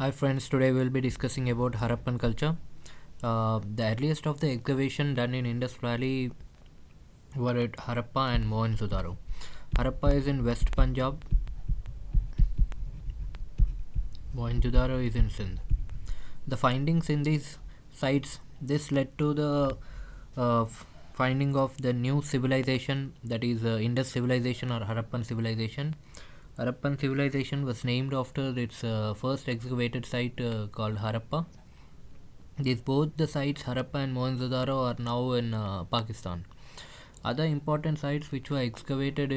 Hi friends, today we will be discussing about Harappan culture. The earliest of the excavation done in Indus Valley were at Harappa and Mohenjo-daro. Harappa is in West Punjab, Mohenjo-daro is in Sindh. The findings in these sites this led to the finding of the new civilization, that is Indus civilization or Harappan civilization. Harappan civilization was named after its first excavated site called Harappa. These both the sites Harappa and Mohenjo-daro are now in Pakistan. Other important sites which were excavated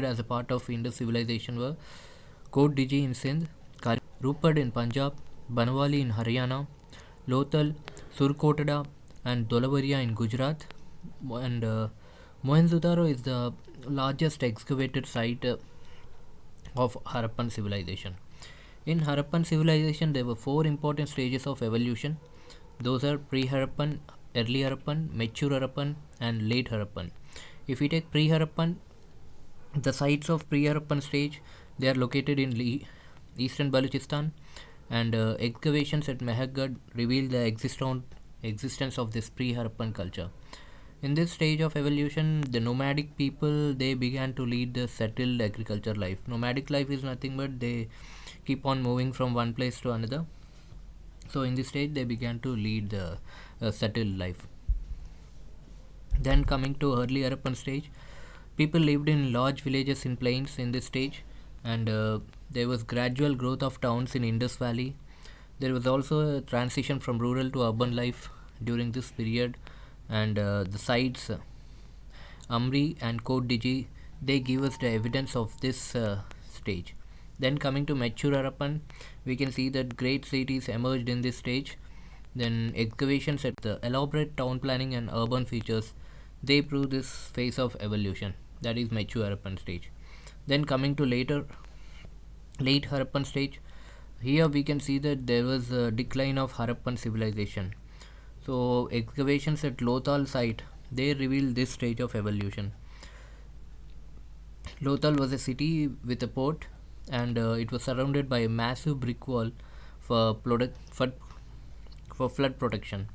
as a part of Indus civilization were Kot Diji in Sindh, Rupad in Punjab, Banwali in Haryana, Lothal, Surkotada, and Dolavaria in Gujarat. And Mohenjo-daro is the largest excavated site of Harappan civilization. In Harappan civilization, there were four important stages of evolution. Those are pre-Harappan, early Harappan, mature Harappan, and late Harappan. If we take pre-Harappan, the sites of pre-Harappan stage, they are located in eastern Balochistan, and excavations at Mehergarh reveal the existence of this pre-Harappan culture. In this stage of evolution, the nomadic people they began to lead the settled agriculture life. Nomadic life is nothing but they keep on moving from one place to another. So in this stage, they began to lead the settled life. Then coming to early Harappan stage, people lived in large villages in plains in this stage, and there was gradual growth of towns in Indus Valley. There was also a transition from rural to urban life during this period, and the sites Amri and Kot Diji they give us the evidence of this stage. Then coming to mature Harappan, we can see that great cities emerged in this stage. Then excavations at the elaborate town planning and urban features they prove this phase of evolution, that is mature Harappan stage. Then coming to late Harappan stage, here we can see that there was a decline of Harappan civilization. So excavations at Lothal site they reveal this stage of evolution. Lothal was a city with a port, and it was surrounded by a massive brick wall for, for flood protection.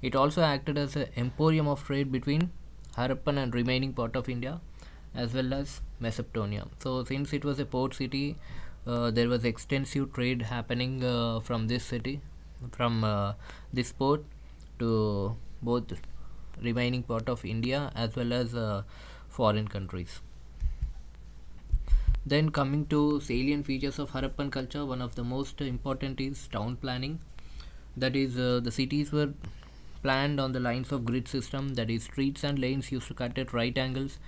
It also acted as an emporium of trade between Harappan and remaining part of India, as well as Mesopotamia. So, since it was a port city, there was extensive trade happening from this city, from this port to both remaining part of India as well as foreign countries. Then coming to salient features of Harappan culture, one of the most important is town planning. That is, the cities were planned on the lines of grid system. That is, streets and lanes used to cut at right angles.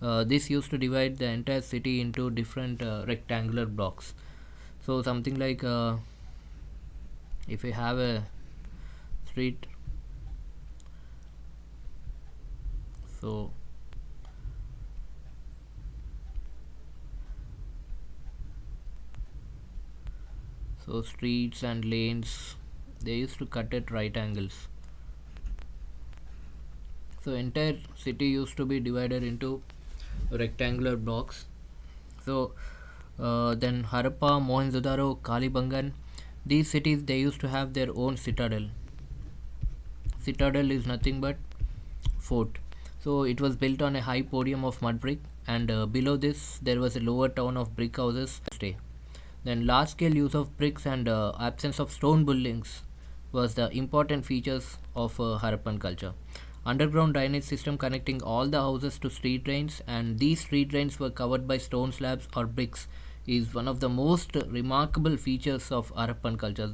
This used to divide the entire city into different rectangular blocks. So something like if we have a street, so streets and lanes they used to cut at right angles. So entire city used to be divided into rectangular blocks. So then Harappa, Mohenjo-daro, Kalibangan, these cities they used to have their own citadel. Citadel is nothing but fort. So it was built on a high podium of mud brick, and below this there was a lower town of brick houses to stay. Then large scale use of bricks and absence of stone buildings was the important features of Harappan culture. Underground drainage system connecting all the houses to street drains, and these street drains were covered by stone slabs or bricks is one of the most remarkable features of Harappan culture.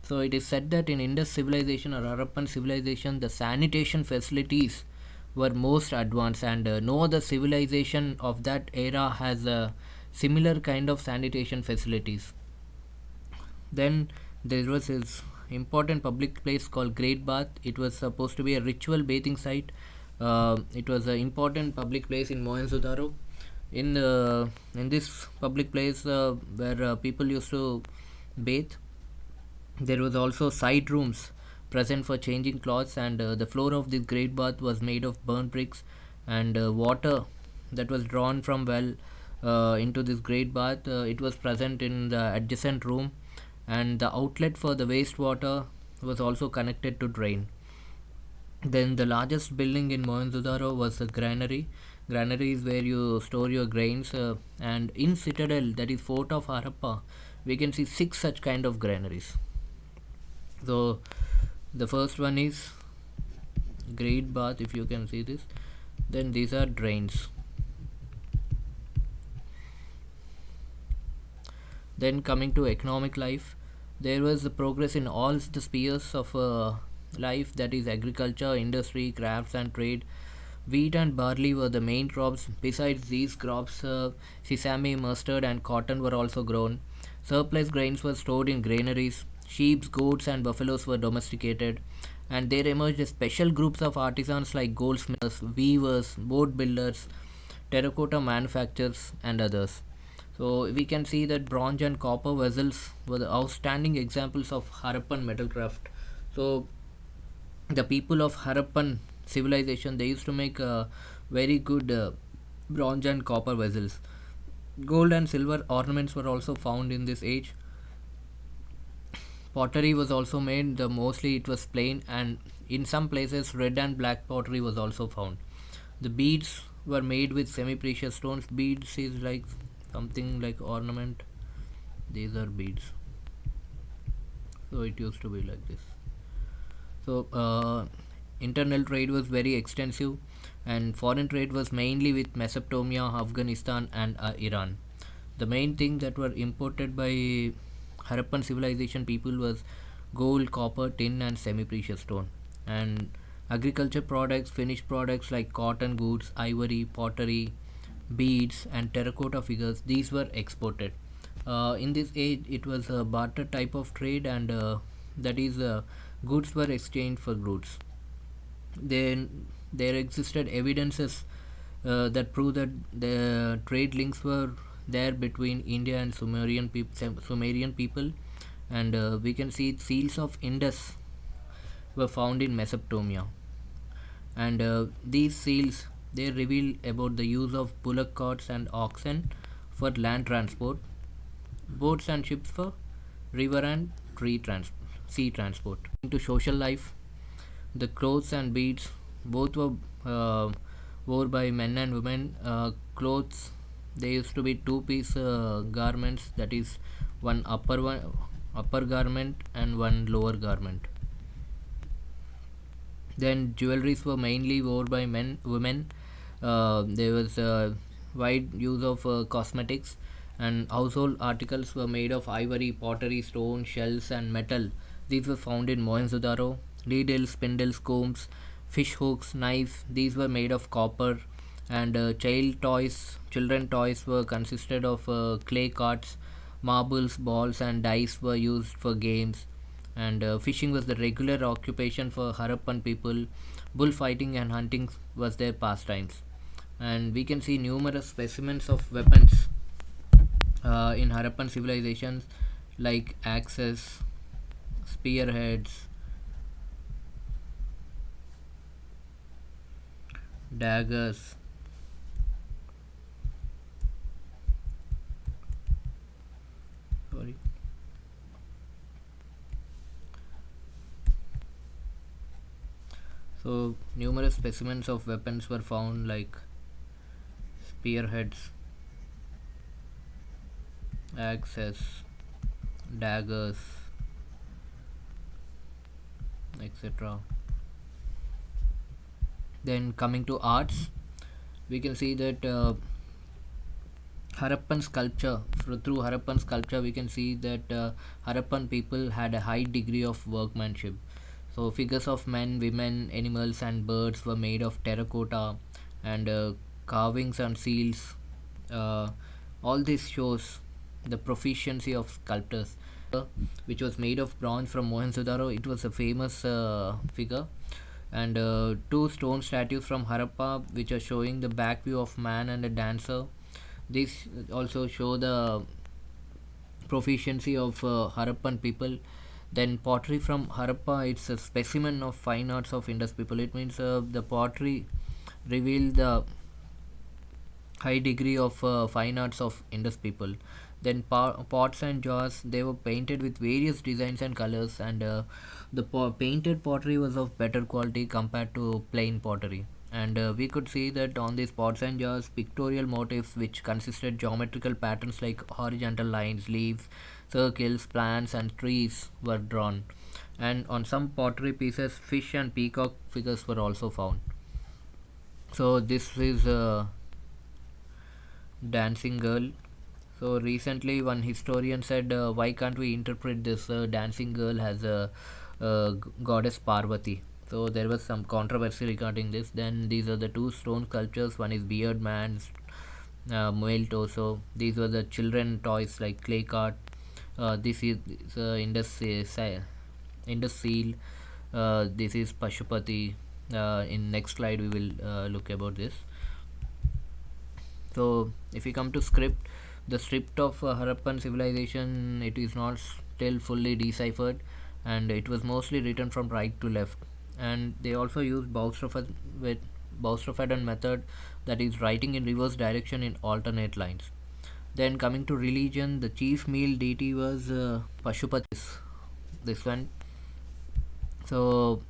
So it is said that in Indus civilization or Harappan civilization the sanitation facilities were most advanced, and no other civilization of that era has a similar kind of sanitation facilities. Then there was this important public place called Great Bath. It was supposed to be a ritual bathing site. It was an important public place in Mohenjo-daro. In this public place where people used to bathe, there was also side rooms present for changing clothes, and the floor of this great bath was made of burnt bricks, and water that was drawn from well into this great bath. It was present in the adjacent room, and the outlet for the wastewater was also connected to drain. Then the largest building in Mohenjo-daro was a granary. Granary is where you store your grains, and in Citadel, that is Fort of Harappa, we can see six such kind of granaries. So the first one is great bath, if you can see this. Then these are drains. Then coming to economic life, there was a progress in all the spheres of life, that is agriculture, industry, crafts and trade. Wheat and barley were the main crops. Besides these crops, sesame, mustard and cotton were also grown. Surplus grains were stored in granaries. Sheep, goats and buffaloes were domesticated, and there emerged special groups of artisans like goldsmiths, weavers, boat builders, terracotta manufacturers and others. So we can see that bronze and copper vessels were the outstanding examples of Harappan metalcraft. So the people of Harappan civilization, they used to make very good bronze and copper vessels. Gold and silver ornaments were also found in this age. Pottery was also made. The mostly it was plain, and in some places red and black pottery was also found. The beads were made with semi-precious stones. Beads is like something like ornament. These are beads. So it used to be like this. So internal trade was very extensive, and foreign trade was mainly with Mesopotamia, Afghanistan and Iran. The main thing that were imported by Harappan civilization people was gold, copper, tin and semi-precious stone. And agriculture products, finished products like cotton goods, ivory, pottery, beads and terracotta figures, these were exported. In this age it was a barter type of trade, and that is goods were exchanged for goods. Then there existed evidences that prove that the trade links were there between India and Sumerian people, and we can see seals of Indus were found in Mesopotamia, and these seals, they reveal about the use of bullock carts and oxen for land transport, boats and ships for river and sea transport. Into social life, the clothes and beads both were wore by men and women. Clothes, they used to be two-piece garments, that is one upper garment and one lower garment. Then jewelries were mainly worn by women. There was wide use of cosmetics, and household articles were made of ivory, pottery, stone, shells, and metal. These were found in Mohenjo-daro. Needles, spindles, combs, fish hooks, knives. These were made of copper, and children toys were consisted of clay carts, marbles, balls, and dice were used for games, and fishing was the regular occupation for Harappan people. Bullfighting and hunting was their pastimes, and we can see numerous specimens of weapons in Harappan civilizations like axes, spearheads, daggers, sorry, so numerous specimens of weapons were found like spearheads, axes, daggers, etc. Then coming to arts, we can see that through Harappan sculpture, we can see that Harappan people had a high degree of workmanship. So figures of men, women, animals and birds were made of terracotta, and carvings and seals. Uh, all this shows the proficiency of sculptors, which was made of bronze from Mohenjo-daro. It was a famous figure, and two stone statues from Harappa, which are showing the back view of man and a dancer. These also show the proficiency of Harappan people. Then pottery from Harappa, it's a specimen of fine arts of Indus people. It means the pottery reveal the high degree of fine arts of Indus people. Then pots and jars, they were painted with various designs and colors, and the painted pottery was of better quality compared to plain pottery. And we could see that on these pots and jars, pictorial motifs which consisted geometrical patterns like horizontal lines, leaves, circles, plants, and trees were drawn. And on some pottery pieces, fish and peacock figures were also found. So this is dancing girl. So recently, one historian said, "Why can't we interpret this dancing girl as a goddess Parvati?" So there was some controversy regarding this. Then these are the two stone sculptures. One is beard man's male torso. These were the children toys like clay cart. This is Indus seal. This is Pashupati. In next slide, we will look about this. So if we come to script, the script of Harappan civilization, it is not still fully deciphered, and it was mostly written from right to left. And they also used Boustrophedon method, that is writing in reverse direction in alternate lines. Then coming to religion, the chief male deity was Pashupati. This one. So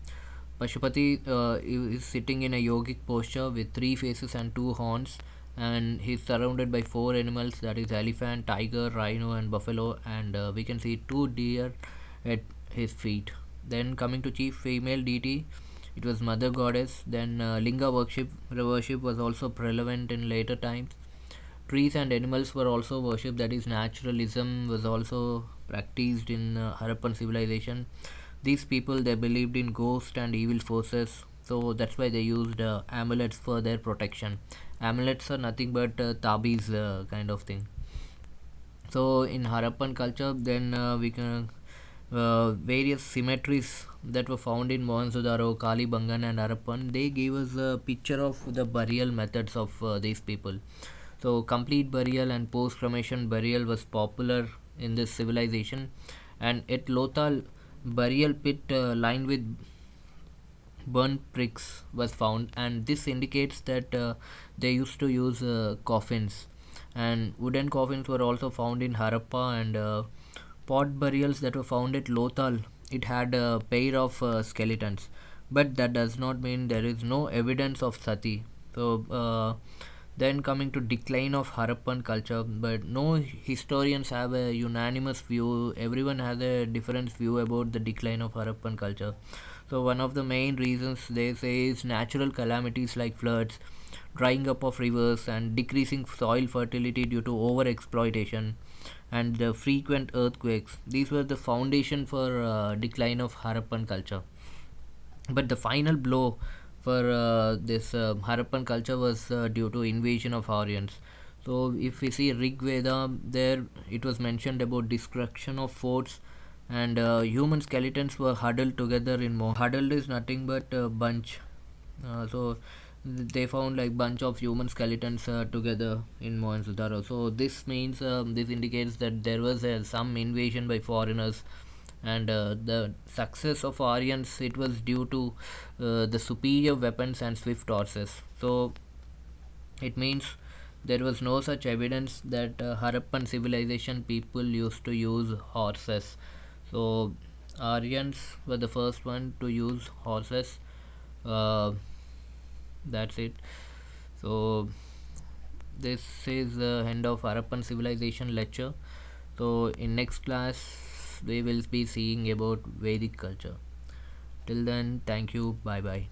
Pashupati is sitting in a yogic posture with three faces and two horns, and he's surrounded by four animals, that is elephant, tiger, rhino, and buffalo, and we can see two deer at his feet. Then coming to chief female deity, it was mother goddess. Then linga worship was also prevalent in later times. Trees and animals were also worshipped, that is naturalism was also practiced in Harappan civilization. These people, they believed in ghosts and evil forces, so that's why they used amulets for their protection. Amulets are nothing but tabis kind of thing. So in Harappan culture, then we can various cemeteries that were found in Mohenjo-daro, Kalibangan, and Harappan. They gave us a picture of the burial methods of these people. So complete burial and post cremation burial was popular in this civilization, and at Lothal, burial pit lined with burnt bricks was found, and this indicates that they used to use coffins. And wooden coffins were also found in Harappa, and pot burials that were found at Lothal, it had a pair of skeletons, but that does not mean there is no evidence of sati. So then coming to decline of Harappan culture, but no historians have a unanimous view. Everyone has a different view about the decline of Harappan culture. So one of the main reasons they say is natural calamities like floods, drying up of rivers, and decreasing soil fertility due to over exploitation, and the frequent earthquakes. These were the foundation for decline of Harappan culture. But the final blow for this Harappan culture was due to invasion of Aryans. So if we see Rig Veda, there it was mentioned about destruction of forts, and human skeletons were huddled together in more. Huddled is nothing but a bunch. So they found like bunch of human skeletons together in Mohenjo-daro. So this means this indicates that there was some invasion by foreigners, and the success of Aryans, it was due to the superior weapons and swift horses. So it means there was no such evidence that Harappan civilization people used to use horses. So Aryans were the first one to use horses. Uh, that's it. So this is the end of Harappan civilization lecture. So in next class we will be seeing about Vedic culture. Till then, thank you. Bye bye.